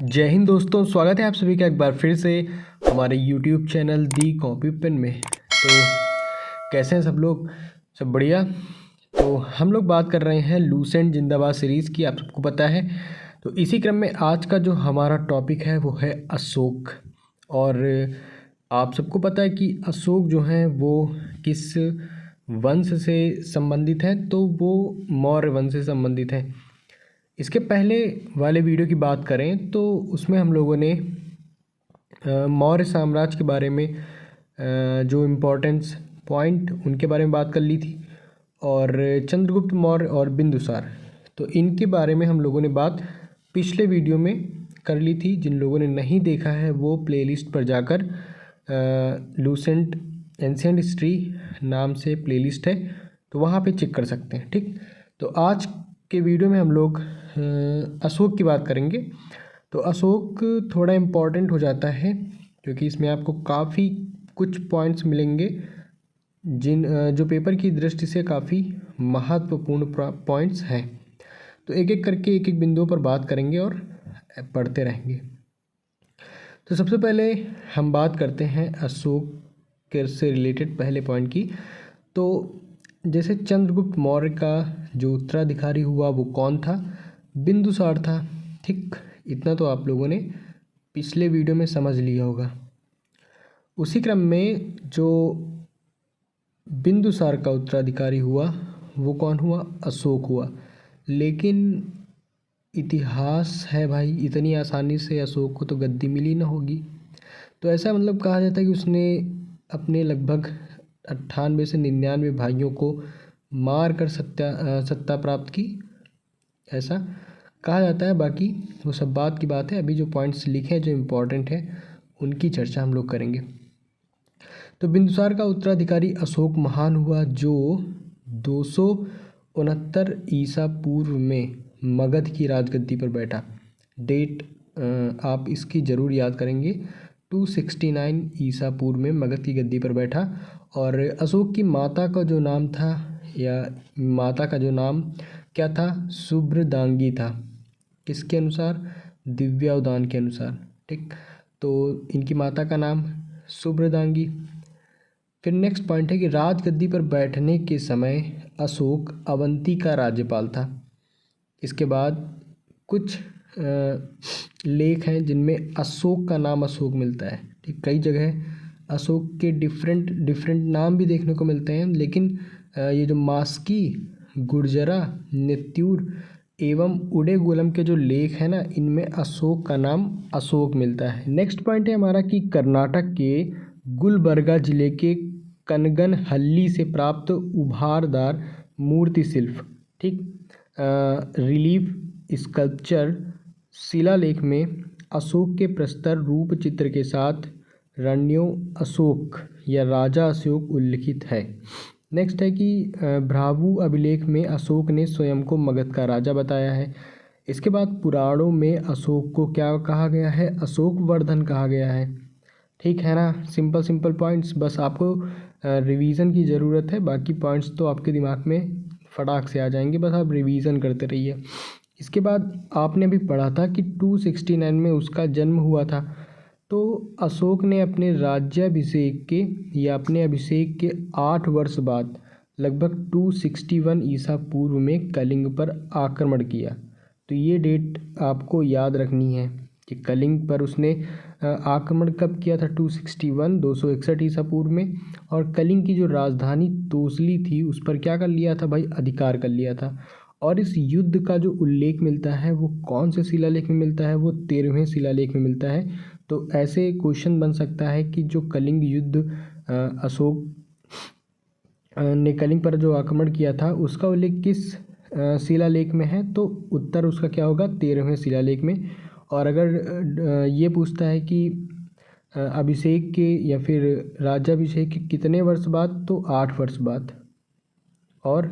जय हिंद दोस्तों, स्वागत है आप सभी का एक बार फिर से हमारे YouTube चैनल दी कॉपी पेन में। तो कैसे हैं सब लोग? सब बढ़िया। तो हम लोग बात कर रहे हैं लूसेंट जिंदाबाद सीरीज़ की, आप सबको पता है। तो इसी क्रम में आज का जो हमारा टॉपिक है वो है अशोक। और आप सबको पता है कि अशोक जो हैं वो किस वंश से संबंधित है, तो वो मौर्य वंश से संबंधित है। इसके पहले वाले वीडियो की बात करें तो उसमें हम लोगों ने मौर्य साम्राज्य के बारे में जो इम्पोर्टेंस पॉइंट उनके बारे में बात कर ली थी, और चंद्रगुप्त मौर्य और बिंदुसार, तो इनके बारे में हम लोगों ने बात पिछले वीडियो में कर ली थी। जिन लोगों ने नहीं देखा है वो प्लेलिस्ट पर जाकर लूसेंट एंशिएंट हिस्ट्री नाम से प्लेलिस्ट है, तो वहाँ पे चेक कर सकते हैं। ठीक, तो आज के वीडियो में हम लोग अशोक की बात करेंगे। तो अशोक थोड़ा इम्पॉर्टेंट हो जाता है क्योंकि इसमें आपको काफ़ी कुछ पॉइंट्स मिलेंगे जो पेपर की दृष्टि से काफ़ी महत्वपूर्ण पॉइंट्स हैं। तो एक एक करके एक एक बिंदुओं पर बात करेंगे और पढ़ते रहेंगे। तो सबसे पहले हम बात करते हैं अशोक से रिलेटेड पहले पॉइंट की। तो जैसे चंद्रगुप्त मौर्य का जो उत्तराधिकारी हुआ वो कौन था? बिंदुसार था। ठीक, इतना तो आप लोगों ने पिछले वीडियो में समझ लिया होगा। उसी क्रम में जो बिंदुसार का उत्तराधिकारी हुआ वो कौन हुआ? अशोक हुआ। लेकिन इतिहास है भाई, इतनी आसानी से अशोक को तो गद्दी मिली ना होगी। तो ऐसा मतलब कहा जाता है कि उसने अपने लगभग 98 से 99 भाइयों को मार कर सत्ता प्राप्त की, ऐसा कहा जाता है। बाकी वो सब बात की बात है। अभी जो पॉइंट्स लिखे हैं जो इम्पोर्टेंट है उनकी चर्चा हम लोग करेंगे। तो बिंदुसार का उत्तराधिकारी अशोक महान हुआ जो 269 ईसा पूर्व में मगध की राजगद्दी पर बैठा। डेट आप इसकी ज़रूर याद करेंगे। 269 ईसा पूर्व में मगध की गद्दी पर बैठा। और अशोक की माता का जो नाम था, या माता का जो नाम क्या था? सुभ्रदांगी था। किसके अनुसार? दिव्यावदान के अनुसार। ठीक, तो इनकी माता का नाम सुभ्रदांगी। फिर नेक्स्ट पॉइंट है कि राजगद्दी पर बैठने के समय अशोक अवंती का राज्यपाल था। इसके बाद कुछ लेख हैं जिनमें अशोक का नाम अशोक मिलता है। ठीक, कई जगह अशोक के डिफरेंट नाम भी देखने को मिलते हैं, लेकिन ये जो मास्की, गुर्जरा, नेत्यूर एवं उडेगुलम के जो लेख हैं ना, इनमें अशोक का नाम अशोक मिलता है। नेक्स्ट पॉइंट है हमारा कि कर्नाटक के गुलबर्गा जिले के कनगनहल्ली से प्राप्त उभारदार मूर्ति शिल्प, ठीक, रिलीफ स्कल्पचर शिलालेख में अशोक के प्रस्तर रूप चित्र के साथ रणियों अशोक या राजा अशोक उल्लिखित है। नेक्स्ट है कि भ्रावु अभिलेख में अशोक ने स्वयं को मगध का राजा बताया है। इसके बाद पुराणों में अशोक को क्या कहा गया है? अशोक वर्धन कहा गया है। ठीक है ना, सिंपल पॉइंट्स, बस आपको रिवीजन की ज़रूरत है। बाकी पॉइंट्स तो आपके दिमाग में फटाक से आ जाएंगे, बस आप रिवीजन करते रहिए। इसके बाद आपने अभी पढ़ा था कि 269 में उसका जन्म हुआ था। तो अशोक ने अपने राज्याभिषेक के या अपने अभिषेक के 8 वर्ष बाद लगभग 261 ईसा पूर्व में कलिंग पर आक्रमण किया। तो ये डेट आपको याद रखनी है कि कलिंग पर उसने आक्रमण कब किया था? 261 ईसा पूर्व में। और कलिंग की जो राजधानी तोसली थी उस पर क्या कर लिया था भाई? अधिकार कर लिया था। और इस युद्ध का जो उल्लेख मिलता है वो कौन से शिलालेख में मिलता है? वो 13वें शिलालेख में मिलता है। तो ऐसे क्वेश्चन बन सकता है कि जो कलिंग युद्ध अशोक ने कलिंग पर जो आक्रमण किया था उसका उल्लेख किस शिलालेख में है? तो उत्तर उसका क्या होगा? 13वें शिलालेख में। और अगर ये पूछता है कि अभिषेक के या फिर राज्याभिषेक के कितने वर्ष बाद? तो 8 वर्ष बाद। और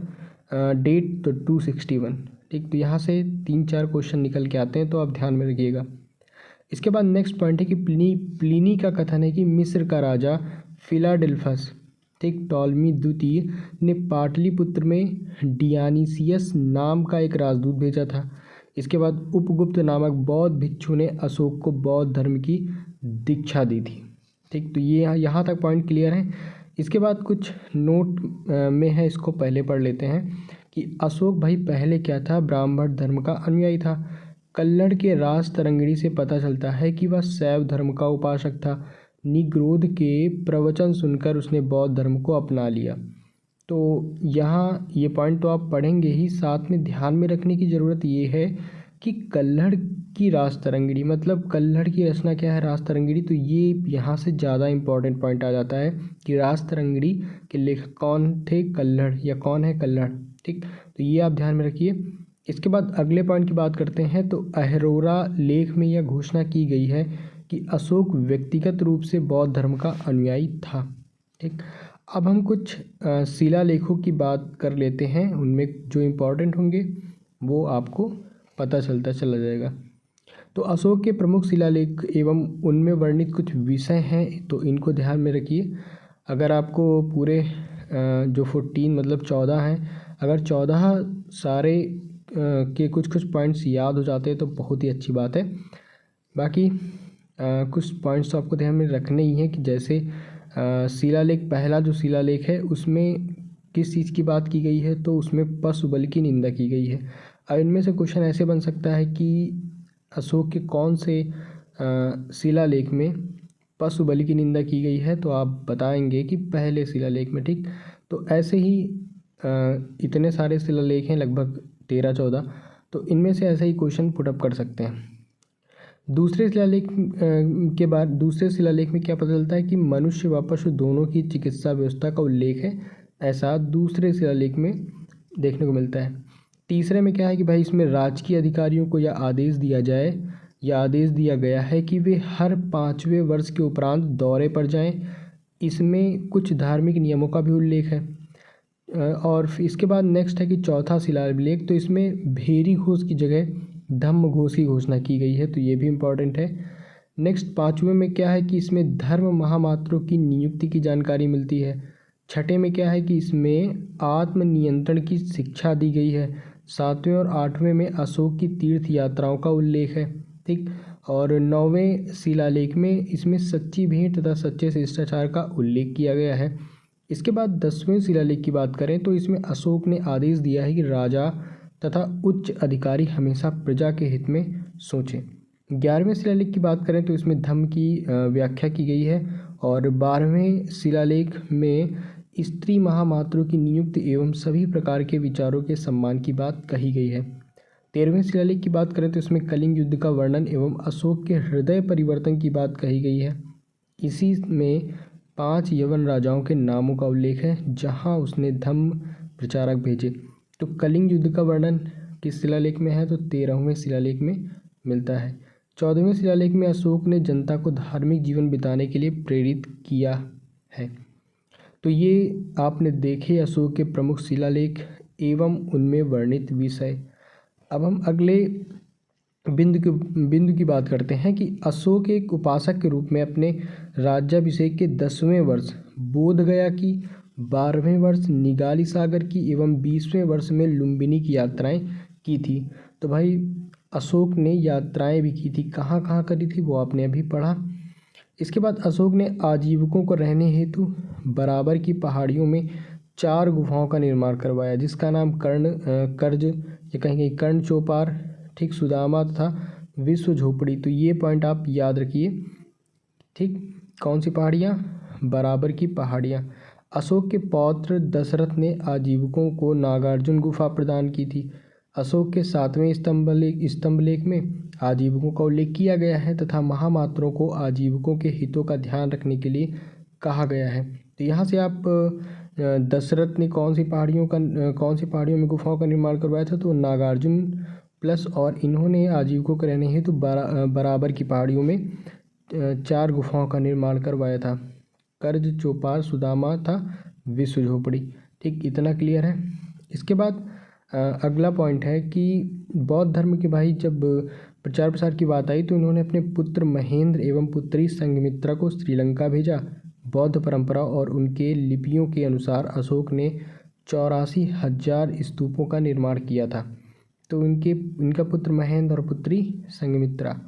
डेट तो 261। ठीक, तो यहाँ से 3-4 क्वेश्चन निकल के आते हैं, तो आप ध्यान में रखिएगा। इसके बाद नेक्स्ट पॉइंट है कि प्लिनी का कथन है कि मिस्र का राजा फिलाडेल्फस, ठीक, टॉलमी द्वितीय ने पाटलिपुत्र में डियानीसियस नाम का एक राजदूत भेजा था। इसके बाद उपगुप्त नामक बौद्ध भिक्षु ने अशोक को बौद्ध धर्म की दीक्षा दी थी। ठीक, तो ये यहाँ तक पॉइंट क्लियर है। इसके बाद कुछ नोट में है, इसको पहले पढ़ लेते हैं कि अशोक भाई पहले क्या था, ब्राह्मण धर्म का अनुयायी था। कल्लड़ के राज तरंगिणी से पता चलता है कि वह शैव धर्म का उपासक था। निग्रोध के प्रवचन सुनकर उसने बौद्ध धर्म को अपना लिया। तो यहाँ ये पॉइंट तो आप पढ़ेंगे ही, साथ में ध्यान में रखने की ज़रूरत ये है कि कल्हड़ की राज तरंगिणी, मतलब कल्हड़ की रचना क्या है, राज तरंगिणी। तो ये यहाँ से ज़्यादा इम्पॉर्टेंट पॉइंट आ जाता है कि राज तरंगिणी के लेखक कौन थे, कल्हड़, या कौन है कल्हड़। ठीक, तो ये आप ध्यान में रखिए। इसके बाद अगले पॉइंट की बात करते हैं। तो अहरोरा लेख में यह घोषणा की गई है कि अशोक व्यक्तिगत रूप से बौद्ध धर्म का अनुयायी था। ठीक, अब हम कुछ शिलालेखों की बात कर लेते हैं, उनमें जो इम्पोर्टेंट होंगे वो आपको पता चलता चला जाएगा। तो अशोक के प्रमुख शिलालेख एवं उनमें वर्णित कुछ विषय हैं, तो इनको ध्यान में रखिए। अगर आपको पूरे जो 14 मतलब 14 हैं, अगर 14 सारे के कुछ कुछ पॉइंट्स याद हो जाते हैं तो बहुत ही अच्छी बात है। बाकी कुछ पॉइंट्स तो आपको ध्यान में रखने ही हैं कि जैसे शिलालेख, पहला जो शिलालेख है उसमें किस चीज़ की बात की गई है, तो उसमें पशु बलि की निंदा की गई है। अब इनमें से क्वेश्चन ऐसे बन सकता है कि अशोक के कौन से शिलालेख में पशु बलि की निंदा की गई है, तो आप बताएंगे कि पहले शिलालेख में। ठीक, तो ऐसे ही इतने सारे शिलालेख हैं, लगभग 13-14, तो इनमें से ऐसा ही क्वेश्चन पुटअप कर सकते हैं। दूसरे शिलालेख के बाद दूसरे शिलालेख में क्या पता चलता है कि मनुष्य व पशु दोनों की चिकित्सा व्यवस्था का उल्लेख है, ऐसा दूसरे शिलालेख में देखने को मिलता है। तीसरे में क्या है कि भाई इसमें राजकीय अधिकारियों को यह आदेश दिया गया है कि वे हर 5वें वर्ष के उपरांत दौरे पर जाएं। इसमें कुछ धार्मिक नियमों का भी उल्लेख है। और इसके बाद नेक्स्ट है कि चौथा शिलालेख, तो इसमें भेरी घोष की जगह धम्म घोष की घोषणा की गई है, तो ये भी इम्पॉर्टेंट है। नेक्स्ट 5वें में क्या है कि इसमें धर्म महामात्रों की नियुक्ति की जानकारी मिलती है। छठे में क्या है कि इसमें आत्मनियंत्रण की शिक्षा दी गई है। 7वें और 8वें में अशोक की तीर्थ यात्राओं का उल्लेख है। ठीक, और 9वें शिलालेख में इसमें सच्ची भेंट तथा सच्चे शिष्टाचार का उल्लेख किया गया है। इसके बाद 10वें शिलालेख की बात करें तो इसमें अशोक ने आदेश दिया है कि राजा तथा उच्च अधिकारी हमेशा प्रजा के हित में सोचें। 11वें शिलालेख की बात करें तो इसमें धम्म की व्याख्या की गई है। और 12वें शिलालेख में स्त्री महामात्रों की नियुक्ति एवं सभी प्रकार के विचारों के सम्मान की बात कही गई है। 13वें शिलालेख की बात करें तो इसमें कलिंग युद्ध का वर्णन एवं अशोक के हृदय परिवर्तन की बात कही गई है। इसी में 5 यवन राजाओं के नामों का उल्लेख है जहां उसने धम्म प्रचारक भेजे। तो कलिंग युद्ध का वर्णन किस शिलालेख में है, तो 13वें शिलालेख में मिलता है। 14वें शिलालेख में अशोक ने जनता को धार्मिक जीवन बिताने के लिए प्रेरित किया है। तो ये आपने देखे अशोक के प्रमुख शिलालेख एवं उनमें वर्णित विषय। अब हम अगले बिंदु की बात करते हैं कि अशोक एक उपासक के रूप में अपने राज्याभिषेक के 10वें वर्ष बोधगया की, 12वें वर्ष निगाली सागर की एवं 20वें वर्ष में लुम्बिनी की यात्राएं की थी। तो भाई अशोक ने यात्राएं भी की थी, कहाँ कहाँ करी थी वो आपने अभी पढ़ा। इसके बाद अशोक ने आजीविकों को रहने हेतु बराबर की पहाड़ियों में 4 गुफाओं का निर्माण करवाया, जिसका नाम कर्ज या कहीं कर्ण चौपार, ठीक, सुदामा तथा विश्व झोपड़ी। तो ये पॉइंट आप याद रखिए। ठीक, कौन सी पहाड़ियाँ, बराबर की पहाड़ियाँ। अशोक के पौत्र दशरथ ने आजीविकों को नागार्जुन गुफा प्रदान की थी। अशोक के 7वें स्तंभलेख में आजीविकों का उल्लेख किया गया है तथा महामात्रों को आजीविकों के हितों का ध्यान रखने के लिए कहा गया है। तो यहाँ से आप दशरथ ने कौन सी पहाड़ियों में गुफाओं का निर्माण करवाया था, तो नागार्जुन प्लस, और इन्होंने आजीविकों के रहने हेतु बराबर की पहाड़ियों में 4 गुफाओं का निर्माण करवाया था। कर्ज चौपार, सुदामा था, विश्व झोपड़ी। ठीक, इतना क्लियर है। इसके बाद अगला पॉइंट है कि बौद्ध धर्म के भाई जब प्रचार प्रसार की बात आई तो इन्होंने अपने पुत्र महेंद्र एवं पुत्री संघमित्रा को श्रीलंका भेजा। बौद्ध परंपरा और उनके लिपियों के अनुसार अशोक ने 84,000 स्तूपों का निर्माण किया था। तो इनका पुत्र महेंद्र और पुत्री संघमित्रा।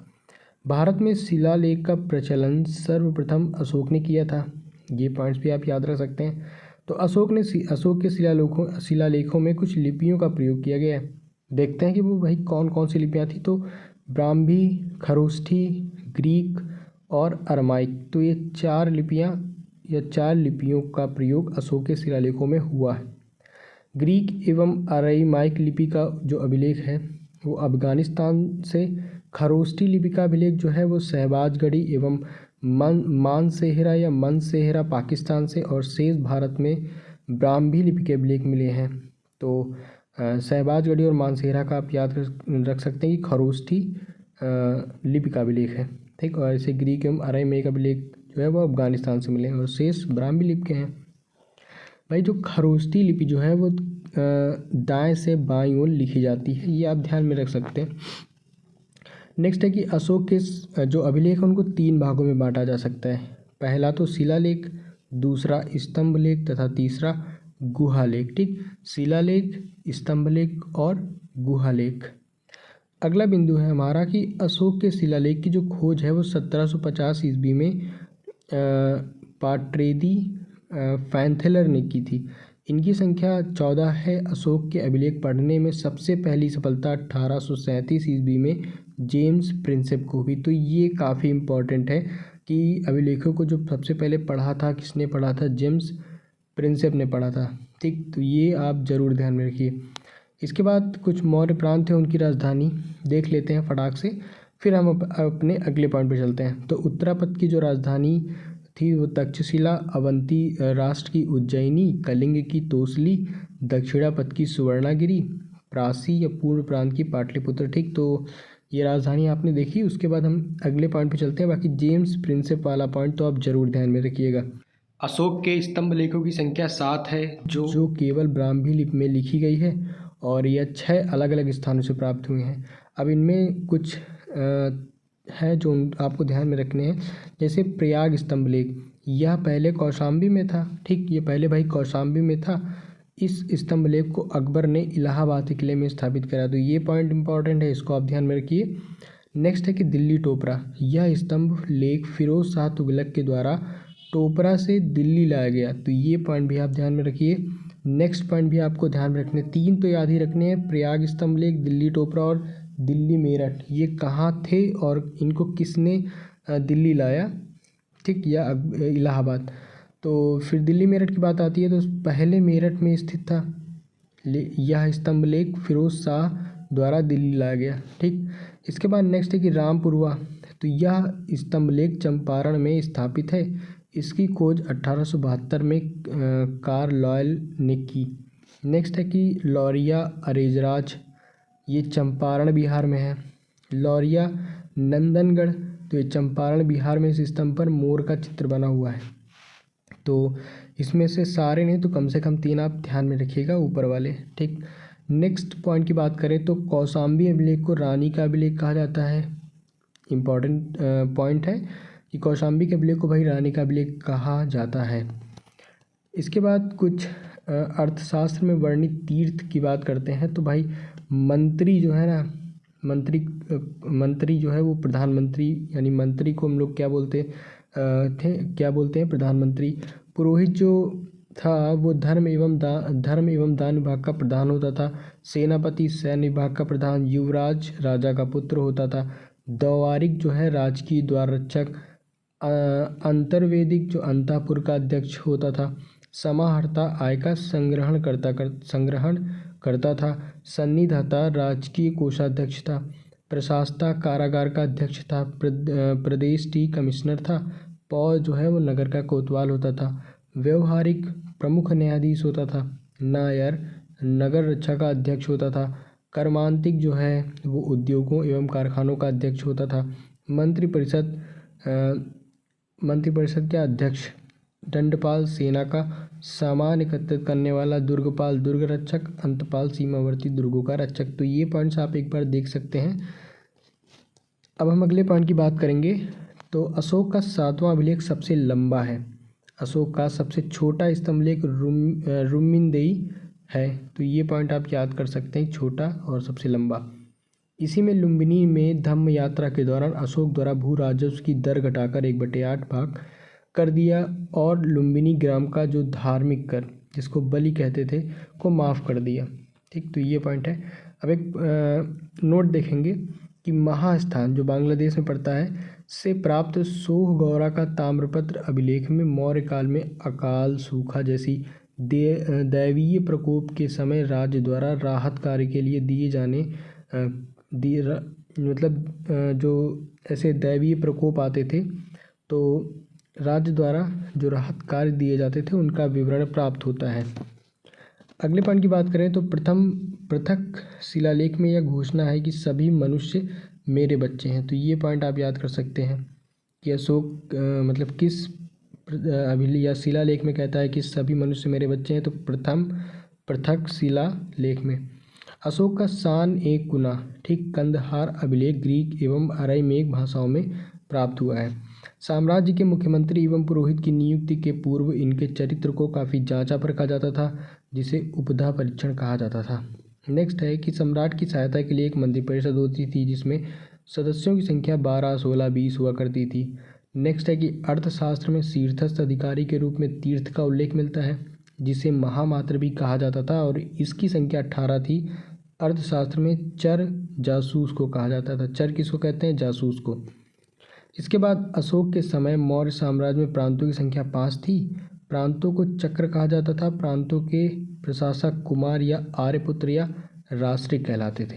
भारत में शिलालेख का प्रचलन सर्वप्रथम अशोक ने किया था। ये पॉइंट्स भी आप याद रख सकते हैं। तो अशोक के शिलालेखों में कुछ लिपियों का प्रयोग किया गया है। देखते हैं कि वो भाई कौन कौन सी लिपियाँ थी। तो ब्राह्मी, खरोष्ठी, ग्रीक और अरमाइक, तो ये चार लिपियों का प्रयोग अशोक के शिलालेखों में हुआ है। ग्रीक एवं अरामाइक लिपि का जो अभिलेख है वो अफगानिस्तान से, खरोष्ठी लिपि का अभिलेख जो है वो शहबाजगढ़ी एवं मानसेहरा पाकिस्तान से, और शेष भारत में ब्राह्मी लिपि के अभिलेख मिले हैं। तो शहबाजगढ़ी और मानसेहरा का आप याद रख सकते हैं कि खरोष्ठी लिपि का अभिलेख है, ठीक। और ऐसे ग्रीक एवं अरामाइक अभिलेख जो है वो अफगानिस्तान से मिले हैं और शेष ब्राह्मी लिपि के हैं। भाई जो खरोष्ठी लिपि जो है वो दाएं से बाईं ओर लिखी जाती है, ये आप ध्यान में रख सकते हैं। नेक्स्ट है कि अशोक के जो अभिलेख है उनको 3 भागों में बांटा जा सकता है। पहला तो शिलालेख, दूसरा स्तंभलेख तथा तीसरा गुहालेख, ठीक। शिलालेख, स्तंभलेख और गुहालेख। अगला बिंदु है हमारा कि अशोक के शिलालेख की जो खोज है वो 1750 ईस्वी में पाट्रेदी फैंथेलर ने की थी। इनकी संख्या 14 है। अशोक के अभिलेख पढ़ने में सबसे पहली सफलता 1837 ईस्वी में जेम्स प्रिंसेप को हुई। तो ये काफ़ी इम्पोर्टेंट है कि अभिलेखों को जो सबसे पहले पढ़ा था, किसने पढ़ा था? जेम्स प्रिंसेप ने पढ़ा था, ठीक। तो ये आप ज़रूर ध्यान में रखिए। इसके बाद कुछ मौर्य प्रांत है, उनकी राजधानी देख लेते हैं फटाक से, फिर हम अपने अगले पॉइंट पर चलते हैं। तो उत्तरापद की जो राजधानी थी वो तक्षशिला, अवंती राष्ट्र की उज्जैनी, कलिंग की तोसली, दक्षिणापद की सुवर्णागिरी, प्रासी या पूर्व प्रांत की पाटलिपुत्र, ठीक। तो ये राजधानी आपने देखी। उसके बाद हम अगले पॉइंट पे चलते हैं। बाकी जेम्स प्रिंसेप वाला पॉइंट तो आप जरूर ध्यान में रखिएगा। अशोक के स्तंभ लेखों की संख्या 7 है जो केवल ब्राह्मी लिपि में लिखी गई है, और यह 6 अलग अलग स्थानों से प्राप्त हुए हैं। अब इनमें कुछ है जो आपको ध्यान में रखने हैं। जैसे प्रयाग स्तंभ लेख, यह पहले कौशाम्बी में था, ठीक। ये पहले भाई कौशाम्बी में था। इस स्तंभ लेख को अकबर ने इलाहाबाद के किले में स्थापित करा। तो ये पॉइंट इंपॉर्टेंट है, इसको आप ध्यान में रखिए। नेक्स्ट है कि दिल्ली टोपरा, यह स्तंभ लेख फिरोज शाह तुगलक के द्वारा टोपरा से दिल्ली लाया गया। तो ये पॉइंट भी आप ध्यान में रखिए। नेक्स्ट पॉइंट भी आपको ध्यान में रखने, 3 तो याद ही रखने हैं, प्रयाग स्तंभ लेख, दिल्ली टोपरा और दिल्ली मेरठ। ये कहाँ थे और इनको किसने दिल्ली लाया, ठीक, या इलाहाबाद। तो फिर दिल्ली मेरठ की बात आती है तो पहले मेरठ में स्थित था यह स्तंभ लेख, फिरोज शाह द्वारा दिल्ली लाया गया, ठीक। इसके बाद नेक्स्ट है कि रामपुरवा, तो यह स्तंभ लेख चंपारण में स्थापित है। इसकी खोज 1872 में कार्लॉयल ने की। नेक्स्ट है कि लौरिया अरेजराज, ये चंपारण बिहार में है। लौरिया नंदनगढ़, तो ये चंपारण बिहार में इस स्तंभ पर मोर का चित्र बना हुआ है। तो इसमें से सारे नहीं तो कम से कम 3 आप ध्यान में रखिएगा ऊपर वाले, ठीक। नेक्स्ट पॉइंट की बात करें तो कौशाम्बी अभिलेख को रानी का अभिलेख कहा जाता है। इम्पॉर्टेंट पॉइंट है कि कौशाम्बी के अभिलेख को भाई रानी का अभिलेख कहा जाता है। इसके बाद कुछ अर्थशास्त्र में वर्णित तीर्थ की बात करते हैं। तो भाई मंत्री जो है ना, मंत्री जो है वो प्रधानमंत्री, यानी मंत्री को हम लोग क्या बोलते हैं? प्रधानमंत्री। पुरोहित जो था वो धर्म एवं दान विभाग का प्रधान होता था। सेनापति सैन्य विभाग का प्रधान। युवराज राजा का पुत्र होता था। द्वारिक जो है राजकीय द्वार रक्षक। अंतर्वेदिक जो अंतःपुर का अध्यक्ष होता था। समाहर्ता आय का संग्रहण करता था। सन्निधाता राजकीय कोषाध्यक्ष था। प्रशासता कारागार का अध्यक्ष था। प्रदेश टी कमिश्नर था। पौ जो है वो नगर का कोतवाल होता था। व्यवहारिक प्रमुख न्यायाधीश होता था। नायर नगर रक्षा का अध्यक्ष होता था। कर्मांतिक जो है वो उद्योगों एवं कारखानों का अध्यक्ष होता था। मंत्रिपरिषद के अध्यक्ष। दंडपाल सेना का सामान एकत्रित करने वाला। दुर्गपाल दुर्ग रक्षक। अंतपाल सीमावर्ती दुर्गों का रक्षक। तो ये पॉइंट्स आप एक बार देख सकते हैं। अब हम अगले पॉइंट की बात करेंगे। तो अशोक का 7वां अभिलेख सबसे लंबा है। अशोक का सबसे छोटा स्तंभ लेख रुम्मिनदेई है, तो ये पॉइंट आप याद कर सकते हैं, छोटा और सबसे लंबा। इसी में लुम्बिनी में धम्म यात्रा के दौरान अशोक द्वारा भू राजस्व की दर घटाकर 1/8 भाग कर दिया और लुम्बिनी ग्राम का जो धार्मिक कर, जिसको बलि कहते थे, को माफ़ कर दिया। ठीक, तो ये पॉइंट है। अब एक नोट देखेंगे कि महास्थान जो बांग्लादेश में पड़ता है से प्राप्त सोहगौरा का ताम्रपत्र अभिलेख में मौर्य काल में अकाल, सूखा जैसी दैवीय प्रकोप के समय राज्य द्वारा राहत कार्य के लिए दिए जाने जो ऐसे दैवीय प्रकोप आते थे तो राज्य द्वारा जो राहत कार्य दिए जाते थे उनका विवरण प्राप्त होता है। अगले पॉइंट की बात करें तो प्रथम पृथक शिलालेख में यह घोषणा है कि सभी मनुष्य मेरे बच्चे हैं। तो ये पॉइंट आप याद कर सकते हैं कि अशोक किस या शिलालेख में कहता है कि सभी मनुष्य मेरे बच्चे हैं, तो प्रथम पृथक शिलालेख में। अशोक का शान एक गुना, ठीक, कंदहार अभिलेख ग्रीक एवं अरामीक भाषाओं में प्राप्त हुआ है। साम्राज्य के मुख्यमंत्री एवं पुरोहित की नियुक्ति के पूर्व इनके चरित्र को काफ़ी जांचा परखा जाता था, जिसे उपधा परीक्षण कहा जाता था। नेक्स्ट है कि सम्राट की सहायता के लिए एक मंत्रिपरिषद होती थी जिसमें सदस्यों की संख्या 12, 16, 20 हुआ करती थी। नेक्स्ट है कि अर्थशास्त्र में शीर्षस्थ अधिकारी के रूप में तीर्थ का उल्लेख मिलता है, जिसे महामात्र भी कहा जाता था और इसकी संख्या 18 थी। अर्थशास्त्र में चर जासूस को कहा जाता था। चर किसको कहते हैं? जासूस को। इसके बाद अशोक के समय मौर्य साम्राज्य में प्रांतों की संख्या 5 थी। प्रांतों को चक्र कहा जाता था। प्रांतों के प्रशासक कुमार या आर्यपुत्र या राष्ट्रिक कहलाते थे।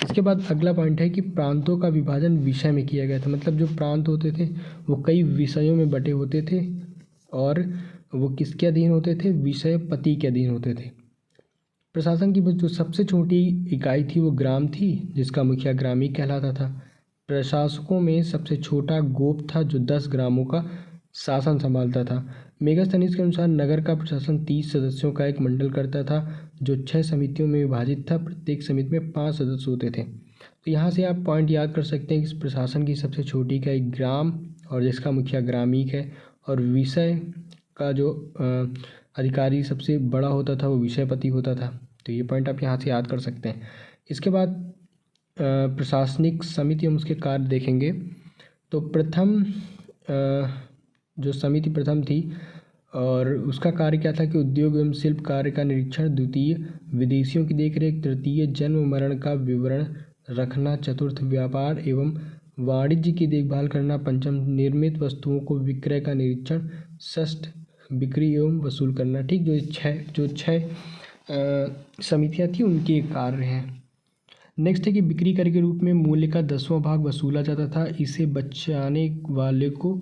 इसके बाद अगला पॉइंट है कि प्रांतों का विभाजन विषय में किया गया था। मतलब जो प्रांत होते थे वो कई विषयों में बटे होते थे और वो किसके अधीन होते थे? विषय पति के अधीन होते थे। प्रशासन की जो सबसे छोटी इकाई थी वो ग्राम थी, जिसका मुखिया ग्रामीण कहलाता था। प्रशासकों में सबसे छोटा गोप था जो 10 ग्रामों का शासन संभालता था। मेगास्थनीज के अनुसार नगर का प्रशासन 30 सदस्यों का एक मंडल करता था जो 6 समितियों में विभाजित था। प्रत्येक समिति में 5 सदस्य होते थे। तो यहाँ से आप पॉइंट याद कर सकते हैं कि इस प्रशासन की सबसे छोटी इकाई ग्राम और जिसका मुखिया ग्रामीण है, और विषय का जो अधिकारी सबसे बड़ा होता था वो विषयपति होता था। तो ये पॉइंट आप यहाँ से याद कर सकते हैं। इसके बाद प्रशासनिक समिति हम उसके कार्य देखेंगे। तो प्रथम जो समिति प्रथम थी और उसका कार्य क्या था कि उद्योग एवं शिल्प कार्य का निरीक्षण, द्वितीय विदेशियों की देखरेख, तृतीय जन्म मरण का विवरण रखना, चतुर्थ व्यापार एवं वाणिज्य की देखभाल करना, पंचम निर्मित वस्तुओं को विक्रय का निरीक्षण, षष्ठ बिक्री एवं वसूल करना। ठीक, जो छः समितियाँ थी उनके कार्य हैं। नेक्स्ट है कि बिक्री कर के रूप में मूल्य का 10वां भाग वसूला जाता था। इसे बचाने वाले को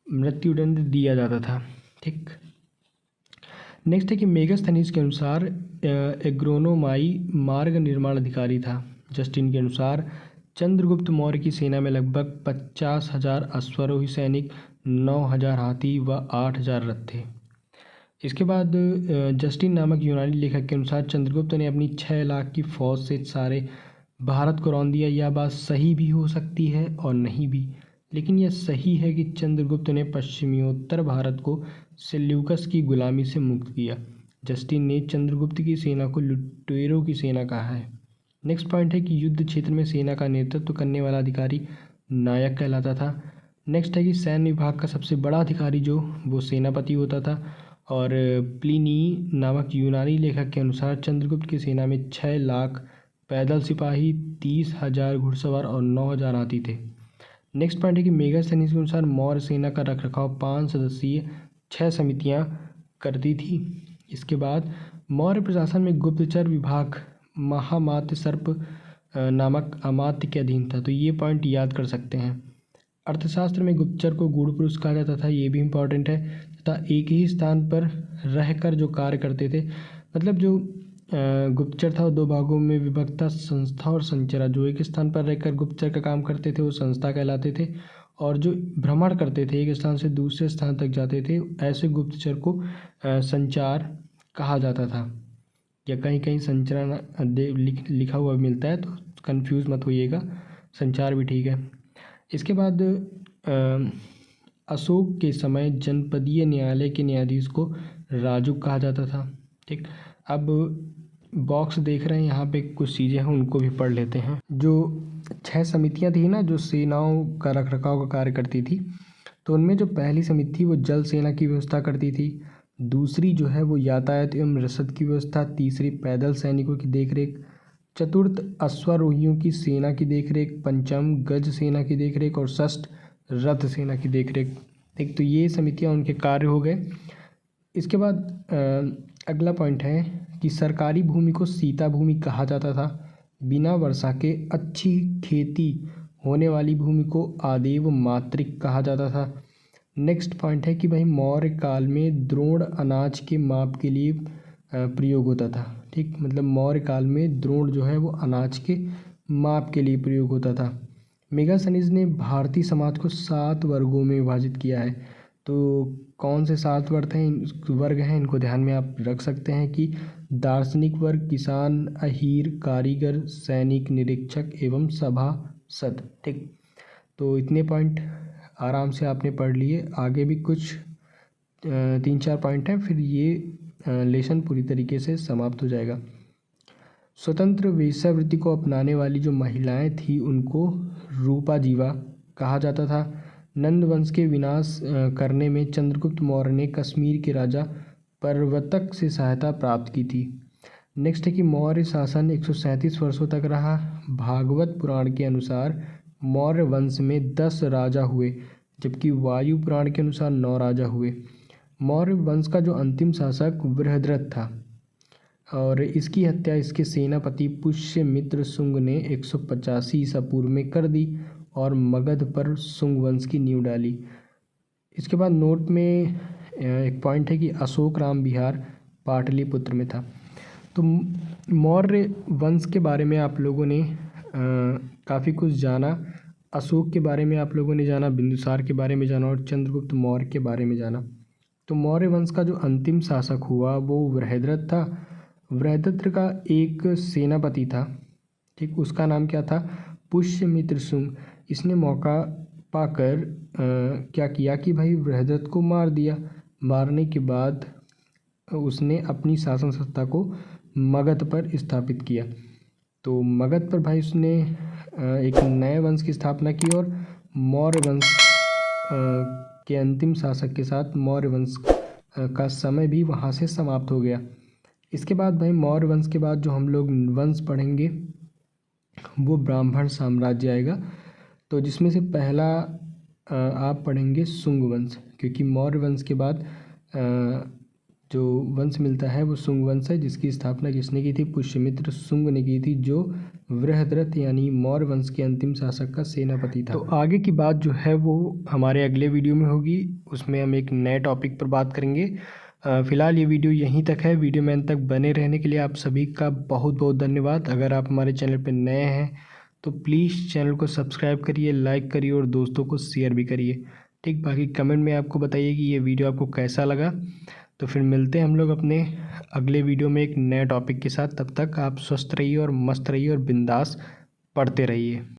मृत्युदंड दिया जाता था। ठीक, नेक्स्ट है कि मेगास्थनीज के अनुसार एग्रोनोमाई मार्ग निर्माण अधिकारी था। जस्टिन के अनुसार चंद्रगुप्त मौर्य की सेना में लगभग 50,000 अश्वारोही सैनिक, 9,000 हाथी व 8,000 रथ थे। इसके बाद जस्टिन नामक यूनानी लेखक के अनुसार चंद्रगुप्त ने अपनी 6 लाख की फौज से सारे भारत को रौंद दिया। यह बात सही भी हो सकती है और नहीं भी, लेकिन यह सही है कि चंद्रगुप्त ने पश्चिमोत्तर भारत को सेल्यूकस की गुलामी से मुक्त किया। जस्टिन ने चंद्रगुप्त की सेना को लुटेरों की सेना कहा है। नेक्स्ट पॉइंट है कि युद्ध क्षेत्र में सेना का नेतृत्व करने वाला अधिकारी नायक कहलाता था। नेक्स्ट है कि सैन्य विभाग का सबसे बड़ा अधिकारी जो वो सेनापति होता था। और प्लिनी नामक यूनानी लेखक के अनुसार चंद्रगुप्त की सेना में 6 लाख पैदल सिपाही, 30,000 घुड़सवार और 9,000 हाथी थे। नेक्स्ट पॉइंट है कि मेगास्थनीज के अनुसार मौर्य सेना का रखरखाव 5 सदस्यीय 6 समितियां करती थी। इसके बाद मौर्य प्रशासन में गुप्तचर विभाग महामात्य सर्प नामक अमात्य के अधीन था। तो ये पॉइंट याद कर सकते हैं। अर्थशास्त्र में गुप्तचर को गूढ़ पुरुष कहा जाता था, ये भी इम्पॉर्टेंट है। तथा एक ही स्थान पर रहकर जो कार्य करते थे, मतलब जो गुप्तचर था वो 2 भागों में विभक्त था, संस्था और संचरा। जो एक स्थान पर रहकर गुप्तचर का काम करते थे वो संस्था कहलाते थे, और जो भ्रमण करते थे, एक स्थान से दूसरे स्थान तक जाते थे, ऐसे गुप्तचर को संचार कहा जाता था। या कहीं कहीं संचरण लिखा हुआ मिलता है, तो कंफ्यूज मत होइएगा, संचार भी ठीक है। इसके बाद अशोक के समय जनपदीय न्यायालय के न्यायाधीश को राजुक कहा जाता था। ठीक, अब बॉक्स देख रहे हैं यहाँ पे कुछ चीज़ें हैं, उनको भी पढ़ लेते हैं। जो 6 समितियाँ थी ना, जो सेनाओं का रखरखाव का कार्य करती थी, तो उनमें जो पहली समिति थी वो जल सेना की व्यवस्था करती थी, दूसरी जो है वो यातायात एवं रसद की व्यवस्था, तीसरी पैदल सैनिकों की देखरेख, चतुर्थ अश्वारोहियों की सेना की देखरेख, पंचम गज सेना की देखरेख और षष्ठ रथ सेना की देखरेख। ठीक, तो ये समितियाँ उनके कार्य हो गए। इसके बाद अगला पॉइंट है कि सरकारी भूमि को सीता भूमि कहा जाता था। बिना वर्षा के अच्छी खेती होने वाली भूमि को आदेव मातृक कहा जाता था। नेक्स्ट पॉइंट है कि भाई मौर्य काल में द्रोण अनाज के माप के लिए प्रयोग होता था। ठीक, मतलब मौर्य काल में द्रोण जो है वो अनाज के माप के लिए प्रयोग होता था। मेगास्थनीज ने भारतीय समाज को 7 वर्गों में विभाजित किया है। तो कौन से 7 वर्ग हैं इनको ध्यान में आप रख सकते हैं कि दार्शनिक वर्ग, किसान, अहीर, कारीगर, सैनिक, निरीक्षक एवं सभासद। ठीक, तो इतने पॉइंट आराम से आपने पढ़ लिए। आगे भी कुछ 3-4 पॉइंट हैं, फिर ये लेसन पूरी तरीके से समाप्त हो जाएगा। स्वतंत्र वेश्यावृत्ति को अपनाने वाली जो महिलाएं थी उनको रूपा जीवा कहा जाता था। नंद वंश के विनाश करने में चंद्रगुप्त मौर्य ने कश्मीर के राजा परवतक से सहायता प्राप्त की थी। नेक्स्ट है कि मौर्य शासन 137 वर्षों तक रहा। भागवत पुराण के अनुसार मौर्य वंश में 10 राजा हुए, जबकि वायु पुराण के अनुसार 9 राजा हुए। मौर्य वंश का जो अंतिम शासक बृहद्रथ था और इसकी हत्या इसके सेनापति पुष्यमित्र शुंग ने 185 ईसा पूर्व में कर दी और मगध पर शुंग वंश की नींव डाली। इसके बाद नोट में एक पॉइंट है कि अशोक राम विहार पाटलिपुत्र में था। तो मौर्य वंश के बारे में आप लोगों ने काफ़ी कुछ जाना। अशोक के बारे में आप लोगों ने जाना, बिंदुसार के बारे में जाना और चंद्रगुप्त मौर्य के बारे में जाना। तो मौर्य वंश का जो अंतिम शासक हुआ वो वृहद्रथ था। वृहद्रथ का एक सेनापति था, ठीक, उसका नाम क्या था? पुष्यमित्र शुंग। इसने मौका पाकर क्या किया कि भाई वृहद्रथ को मार दिया। मारने के बाद उसने अपनी शासन सत्ता को मगध पर स्थापित किया। तो मगध पर भाई उसने एक नए वंश की स्थापना की और मौर्य वंश के अंतिम शासक के साथ मौर्य वंश का समय भी वहाँ से समाप्त हो गया। इसके बाद भाई मौर्य वंश के बाद जो हम लोग वंश पढ़ेंगे वो ब्राह्मण साम्राज्य आएगा। तो जिसमें से पहला आप पढ़ेंगे शुंग वंश, क्योंकि मौर्य वंश के बाद जो वंश मिलता है वो शुंग वंश है, जिसकी स्थापना किसने की थी? पुष्यमित्र शुंग ने की थी, जो वृहद्रथ यानी मौर्य वंश के अंतिम शासक का सेनापति था। तो आगे की बात जो है वो हमारे अगले वीडियो में होगी, उसमें हम एक नए टॉपिक पर बात करेंगे। फ़िलहाल ये वीडियो यहीं तक है। वीडियो में अंत तक बने रहने के लिए आप सभी का बहुत बहुत धन्यवाद। अगर आप हमारे चैनल पर नए हैं तो प्लीज़ चैनल को सब्सक्राइब करिए, लाइक करिए और दोस्तों को शेयर भी करिए। ठीक, बाकी कमेंट में आपको बताइए कि ये वीडियो आपको कैसा लगा। तो फिर मिलते हैं हम लोग अपने अगले वीडियो में एक नए टॉपिक के साथ। तब तक आप स्वस्थ रहिए और मस्त रहिए और बिंदास पढ़ते रहिए।